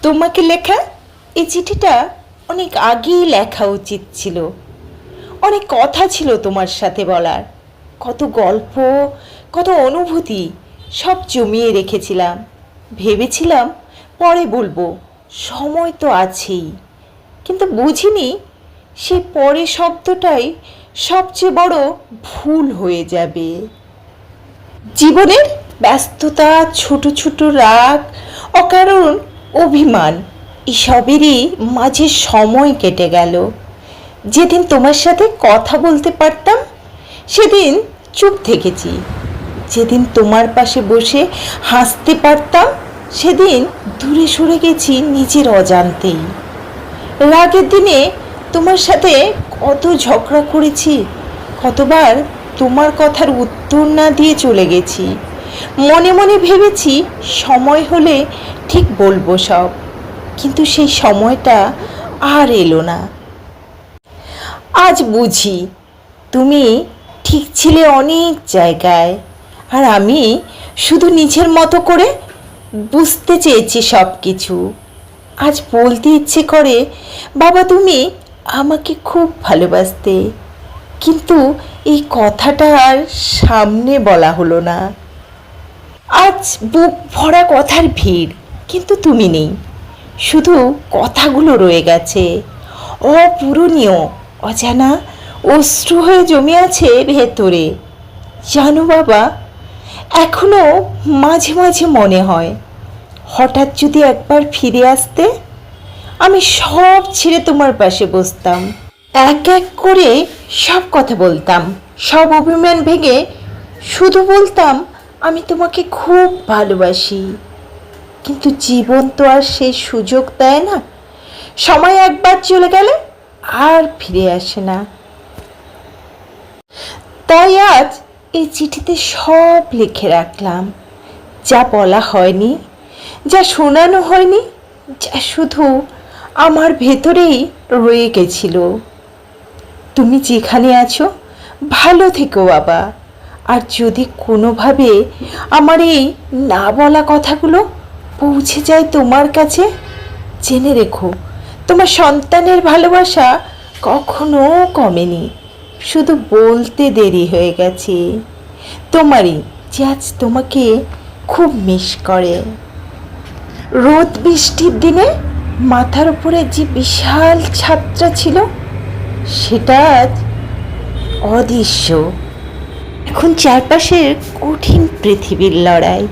তোমাকে লেখা এই চিঠিটা অনেক আগেই লেখা উচিত ছিল। অনেক কথা ছিল তোমার সাথে বলার, কত গল্প, কত অনুভূতি সব জমিয়ে রেখেছিলাম। ভেবেছিলাম পরে বলবো, সময় তো আছেই, কিন্তু বুঝিনি সে পরে শব্দটাই সবচেয়ে বড় ভুল হয়ে যাবে। জীবনের ব্যস্ততা, ছোট ছোট রাগ, অকারণ অভিমান, এসবেরই মাঝে সময় কেটে গেল। যেদিন তোমার সাথে কথা বলতে পারতাম সেদিন চুপ থেকেছি, যেদিন তোমার পাশে বসে হাসতে পারতাম সেদিন দূরে সরে গেছি নিজের অজান্তেই। রাগের দিনে তোমার সাথে কত ঝগড়া করেছি, কতবার তোমার কথার উত্তর না দিয়ে চলে গেছি। মনে মনে ভেবেছি সময় হলে ঠিক বলবো সব, কিন্তু সেই সময়টা আর এলো না। আজ বুঝি তুমি ঠিক ছিলে অনেক জায়গায়, আর আমি শুধু নিজের মতো করে বুঝতে চেয়েছি সব কিছু। আজ বলতে ইচ্ছে করে, বাবা তুমি আমাকে খুব ভালোবাসতে, কিন্তু এই কথাটা আর সামনে বলা হলো না। আজ বুক ভরা কথার ভিড়, কিন্তু তুমি নেই, শুধু কথাগুলো রয়ে গেছে অপূরণীয়, অজানা অশ্রু হয়ে জমে আছে ভেতরে। জানো বাবা, এখনো মাঝে মাঝে মনে হয় হঠাৎ যদি একবার ফিরে আসতে, আমি সব ছেড়ে তোমার পাশে বসতাম, এক এক করে সব কথা বলতাম, সব অভিমান ভেঙে শুধু বলতাম আমি তোমাকে খুব ভালোবাসি। কিন্তু জীবন তো আর সেই সুযোগ দেয় না, সময় একবার চলে গেলে আর ফিরে আসে না। তাই আজ এই চিঠিতে সব লিখে রাখলাম, যা বলা হয়নি, যা শোনানো হয়নি, যা শুধু আমার ভেতরেই রয়ে গেছিল। তুমি যেখানে আছো ভালো থেকো বাবা। আর যদি কোনোভাবে আমার এই না বলা কথাগুলো পৌঁছে যায় তোমার কাছে, জেনে রেখো তোমার সন্তানের ভালোবাসা কখনো কমেনি, শুধু বলতে দেরি হয়ে গেছে। তোমারই যে আজ তোমাকে খুব মিস করে। রোদ বৃষ্টির দিনে মাথার উপরে যে বিশাল ছাদটা ছিল সেটা আজ অদৃশ্য। এখন চারপাশের কঠিন পৃথিবীর লড়াই।